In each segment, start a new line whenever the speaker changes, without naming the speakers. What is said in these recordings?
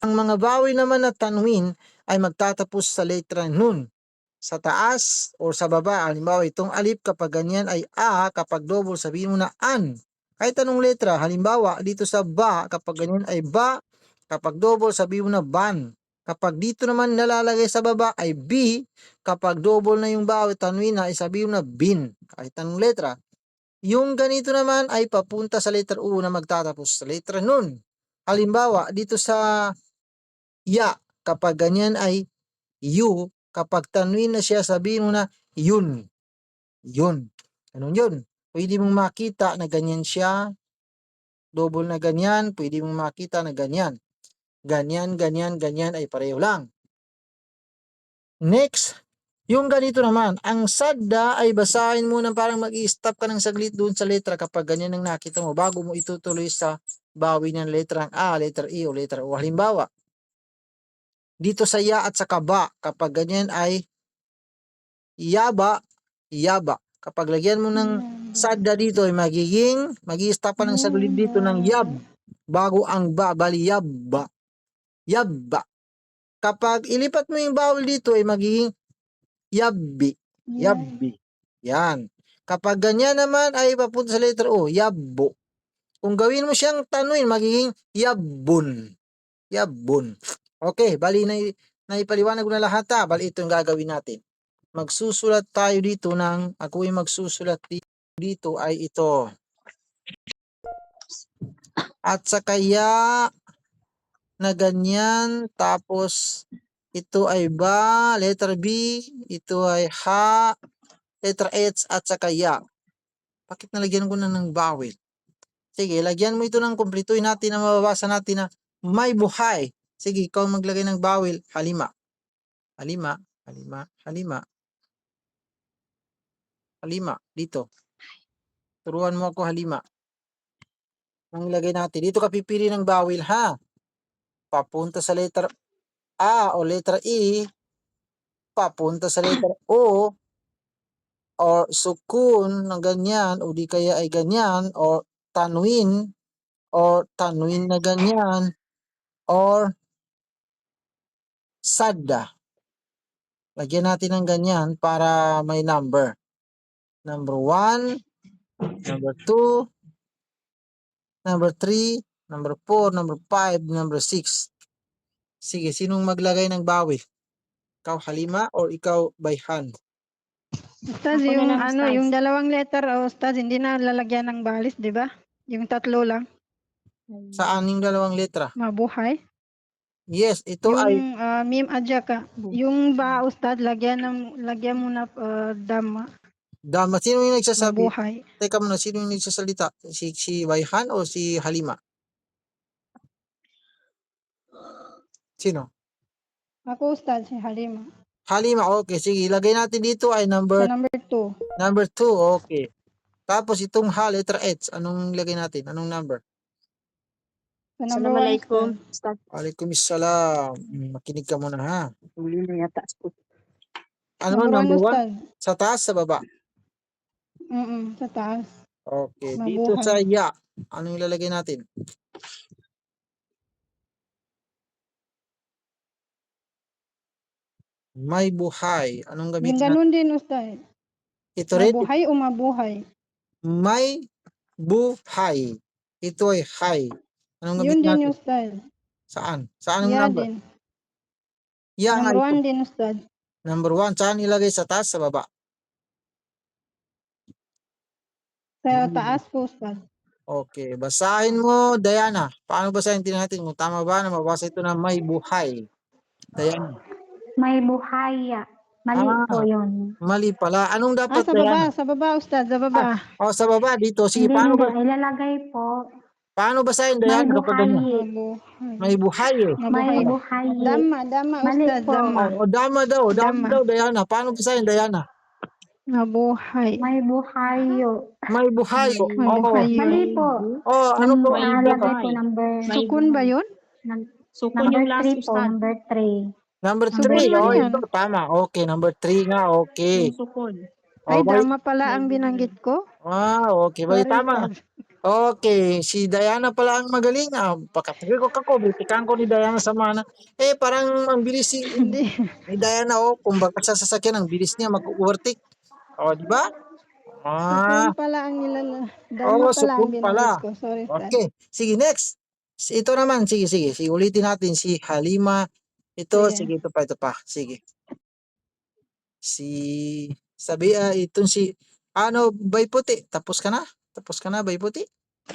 Ang mga vowel naman na tanwin ay magtatapos sa letra nun. Sa taas o sa baba, halimbawa itong alif kapag ganyan ay a, kapag double sabihin mo na an. Kahit anong letra, halimbawa dito sa ba kapag ganyan ay ba, kapag double sabihin mo na ban. Kapag dito naman nalalagay sa baba ay b, kapag double na yung vowel tanwin na ay sabihin mo na bin. Kahit anong letra. Yung ganito naman ay papunta sa letter u na magtatapos sa letra nun. Halimbawa dito sa ya, kapag ganyan ay you, kapag tanwin na siya, sabihin mo na yun. Yun. Ganun yun. Pwede mong makita na ganyan siya. Double na ganyan. Pwede mong makita na ganyan. Ganyan, ganyan, ganyan ay pareho lang. Next, yung ganito naman. Ang sadda ay basahin mo na parang mag-i-stop ka ng saglit doon sa letra kapag ganyan ang nakita mo bago mo itutuloy sa bawi ng letrang A, letter E o letter O. Halimbawa, dito sa ya at sa kaba, kapag ganyan ay yaba, yaba. Kapag lagyan mo ng sadda dito ay magiging, mag-i-stop pa ng saglit dito ng yab, bago ang ba, bali yabba. Yabba. Kapag ilipat mo yung vowel dito ay magiging yabbi. Yabbi. Yan. Kapag ganyan naman ay papunta sa letter O, yabbo. Kung gawin mo siyang tanwin, magiging yabbun. Yabbun. Okay, bali na ipaliwanag ko na lahat ha. Bali ito yung gagawin natin. Magsusulat tayo dito ng, ako yung magsusulat dito ay ito. At sa kaya na ganyan, tapos ito ay ba, letter B, ito ay ha, letter H at sa kaya. Bakit nalagyan ko na ng vowel? Sige, lagyan mo ito ng kumpletuhin natin na mababasa natin na may buhay. Sige, ikaw maglagay ng vowel, halima. Halima, halima, halima. Halima, dito. Turuan mo ako halima. Ang ilagay natin. Dito ka pipili ng vowel ha. Papunta sa letter A o letter E. Papunta sa letter O. Or sukun ng ganyan. O di kaya ay ganyan. Or tanwin. Or tanwin na ganyan. Or sadda. Lagyan natin ng ganyan para may number. Number 1. Number 2. Number 3. Number 4. Number 5. Number 6. Sige, sinong maglagay ng vowel? Ikaw Halima or ikaw by hand?
Ustaz,
Ako na
yung
lang,
ano,
Ustaz.
yung dalawang letter, Ustaz, hindi na lalagyan ng balis, di ba? Yung tatlo lang,
Saan yung dalawang letra?
mabuhay.
Yes, ito
Yung
ay
mim adya ka. Yung ba, Ustaz, lagyan mo na dama,
dama. Sino yung nagsasabi?
mabuhay.
Teka muna, sino yung nagsasalita? Si Bayhan o si Halima? Sino?
Ako, Ustaz, si Halima.
Halima, okay. Sige, ilagay natin dito ay
Sa
number
number 2.
2, okay. Tapos itong ha, letter H, anong ilagay natin? Anong number?
Sa number 1,
Assalamualaikum,
Ustaz.
Ustaz.
Waalaikumsalam. Makinig ka muna ha.
Huli na yata.
Ano,
Number 1,
number 1?
Ustaz.
Sa taas, sa baba?
Sa taas.
Okay. Dito
Mabuhay.
sa ya, anong ilalagay natin? May buhay. Anong
Yung
gamitin natin?
ganun din, Ustaz.
Ito rin,
Mabuhay o mabuhay?
may buhay. Ito ay hay. Anong
Yun
gamitin
din,
natin?
Ustaz.
Saan? Saan ang
Ya
number?
din.
Ya nga
Number
ito.
1 din, Ustaz.
Number 1. Saan ilagay? Sa taas, sa baba?
Sa taas po, Ustaz.
Okay. Basahin mo, Diana. Paano basahin? Tingnan natin kung tama ba na mabasa ito na may buhay. Diana.
May buhaya. Mali po yun.
Mali pala. Anong dapat, Diana?
Sa baba, Ustaz, sa baba.
Sa baba dito. Sige,
Hindi,
paano
hindi.
ba?
Ilalagay po.
Paano basahin,
May
Diana, kapag ganyan?
buhayi.
May buhay eh.
May
Mabuhay.
buhayi.
Dama,
Mali
Ustaz,
po.
dama.
Dama daw. Dama
Dama.
daw, Diana. Paano basahin, Diana?
Mabuhay.
May buhayo.
May buhay.
Mabuhay
Mali
yun.
po.
Ano po?
Nakalagay po number.
Sukun ba yun?
Sukun yung last, po. Number 3.
Number
Sukun
3.
man yan.
Ito, tama. Okay, number 3 nga. Okay.
Ay,
Okay.
dama pala ang binanggit ko.
Okay. Bali,
Sorry,
tama.
Ustaz.
Okay, si Diana pala ang magaling. Pakatagal ko kako, bitikan ko ni Diana sa mana. Parang ang bilis
Hindi.
ni Diana, kumbaga sa sasakyan, ang bilis niya mag-overtake. Di ba?
Sukun
Ah,
pala ang Dharma pala ang
sukun
binanggit
pala.
ko. Sorry, Tad.
Okay, sige, next. Ito naman, sige, ulitin natin si Halima.
Sige.
Sige, ito pa. Sige. Itong si, Bay Puti. Tapos ka na? Bay Puti?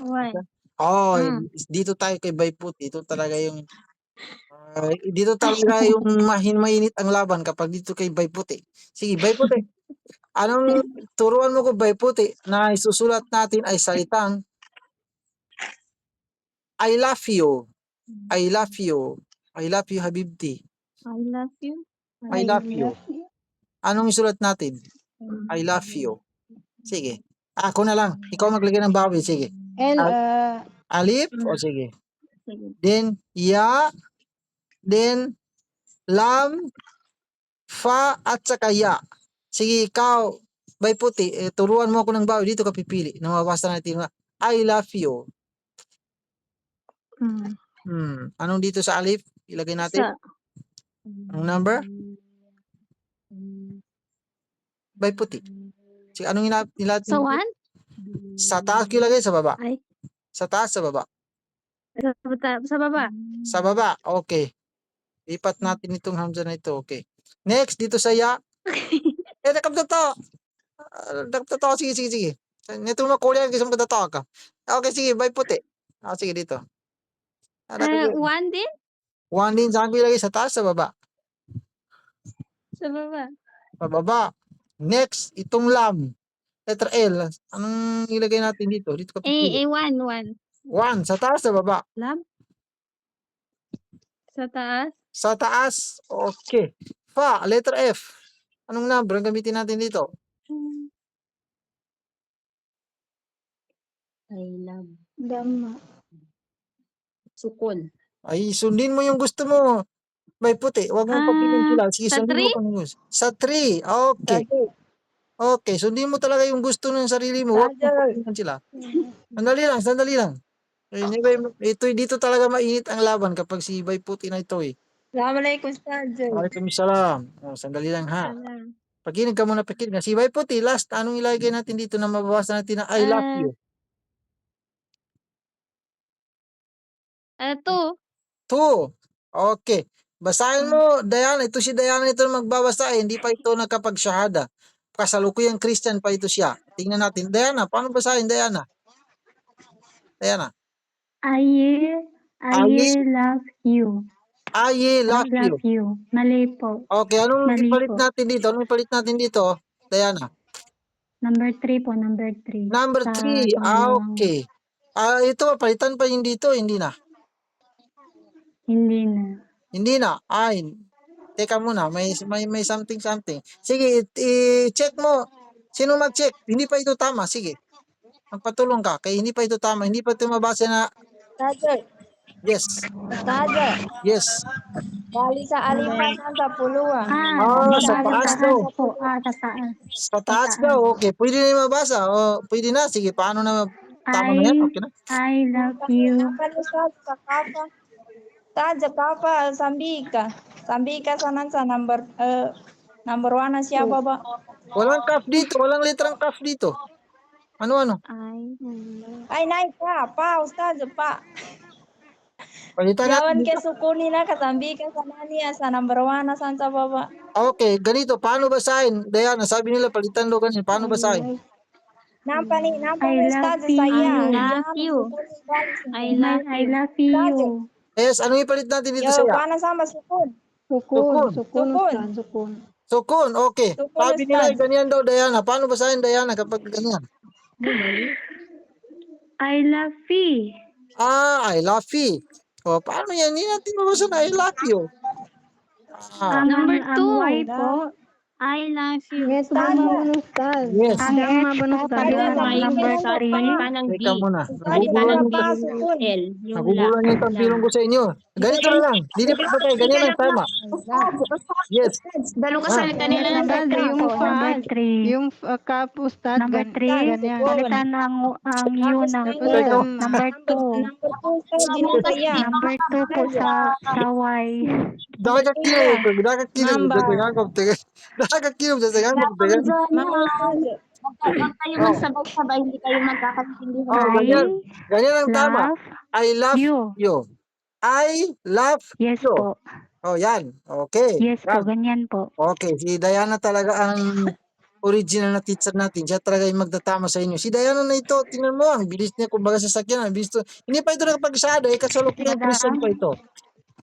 Why?
Oh,
Mm.
dito tayo kay Bay Puti. Dito talaga yung mainit ang laban kapag dito kay Bay Puti. Sige, Bay Puti. Anong turuan mo ko, Bay Puti, na isusulat natin ay salitang I love you. I love you. I love you, Habibti.
I love you.
I love you. Anong isulat natin? I love you. Sige. Ako na lang. Ikaw maglagay ng bawi. Sige. Alif? O sige.
Sige.
Then, ya. Then, lam. Fa at saka ya. Sige, ikaw. Bay Puti. Turuan mo ako ng bawi. Dito ka pipili. Namabasa natin. I love you. Anong dito sa alif? Ilagay natin. Anong number? Bay Puti. Sige, anong nilatin?
So, 1?
Sa taas ko ilagay, sa baba?
Ay.
Sa taas, sa baba?
Sa baba.
Sa baba, okay. Lipat natin itong hamza na ito, okay. Next, dito sa ya. Nakap na to. Sige. Nito mo Korean, kisang ka ka. Okay, sige, Bay Puti. Sige, dito.
1 din?
1 din, saan ko ilagay? Sa taas, sa baba?
Sa baba.
Sa baba. Next, itong lam. Letter L. Anong ilagay natin dito? Dito ka pipili.
1.
1, sa taas, sa baba?
Lab? Sa taas?
Sa taas, okay. Fa, letter F. Anong number ang gamitin natin dito?
I love.
Dhamma.
Sukun.
Ay, sundin mo yung gusto mo. Bay Puti, huwag mo pagpiliin sila. Sige,
sa
sundin mo kung gusto. Sa 3, okay. Okay, sundin mo talaga yung gusto ng sarili mo. Huwag mo pagpiliin sila. Sandali lang. Dito talaga mainit ang laban kapag si Bay Puti na ito.
Assalamualaikum, Ustaz.
Waalaikumsalam. Sandali lang ha. Pakinig ka muna. Si Bay Puti, last, anong ilagay natin dito na mababasa natin na I love you?
2.
2. Okay. Basahin mo, Diana. Ito si Diana ito magbabasa. Hindi pa ito nakapag-shahada. Kasalukuyang Christian pa ito siya. Tingnan natin. Diana, paano basahin, Diana? Diana.
I love you.
I love you.
Mali po.
Okay, anong
Mali
ipalit
po.
natin dito? Diana?
Number 3 po, number 3.
Number 3. Okay. Ito, palitan pa yung dito, hindi na.
Hindi na.
Ay, teka muna, may something. Sige, i-check mo. Sino mag-check? Hindi pa ito tama, sige. Magpatulong ka, kaya hindi pa ito tama, hindi pa ito mabasa na. Yes. Yes.
Bali sa alipasan sa puluhan.
Sa taas daw.
Po. Sa taas.
Sa taas daw, okay. Pwede na yung mabasa. Pwede na, sige, paano na, tama na yan, okay na.
I love you.
Kapa Sambika. Sambika sanan sa number 1 na siapa ba?
Walang kaf dito, walang letrang kaf dito. Ano?
Ay naik pa, Ustaz, pa.
Palitan
Jawan
natin
ke
dito.
sukuni na kasambika sa nani sa number 1 na sa baba.
Okay, ganito, paano basahin? Diana, sabi nila palitan daw ganyan, paano basahin?
Nampa ni Ustaz saya.
I love you.
Yes, anong ipalit natin dito sa ya?
Paano sama sukun?
Sukun. Sukun, okay.
Sukun,
Sabi nila,
Ustaz.
ganyan daw, Diana. Paano basahin, Diana, kapag ganyan?
I love you.
I love you. Paano yan? Hindi natin mabasa na I love you.
Number 2.
Y po.
I love you.
Yes,
Tama.
tama Ustad.
Yes.
Ang
Tama
H
ba
po,
Ustad?
palitan
Tama.
ng number
Tama.
3.
Palitan ng D.
Teka muna.
Ustad,
Nagugulan yung
nakapasok dun.
L. Yung
nagugulan yung tanong ko sa inyo. Ganito na lang. Dilipat na tayo. Ganyan lang. Tama. Yes.
Dalo ka
Ah.
salita nila ng
Ustad,
letra
yung
po.
Number
faad.
3.
Yung cup Ustad.
Number 3,
Ganyan.
palitan ng ang U ng
Tapos
O.
ang
Number 2.
Number 2, Ustad, dinataya.
Number 2 po sa Y.
Nakakakilom ko. Nakakakilom.
Number.
Nakakakilom. Nakakakilom.
Mama, Ustad.
Huwag kayo
Oh.
magsabay-sabay, hindi kayo magkakaintindihan.
Oh, ganyan. Ganyan ang tama.
Love
I love
you.
you. I love
Yes
you.
po.
Oh, yan. Okay.
Yes po,
Yan.
ganyan po.
Okay. Si Diana talaga ang original na teacher natin. Siya talaga yung magtatama sa inyo. Si Diana na ito, tingnan mo, ang bilis niya, kumbaga sa sakyan, ang bilis to. Hindi pa ito nakapag-sada, kasalukuyan
Madam.
prison pa ito.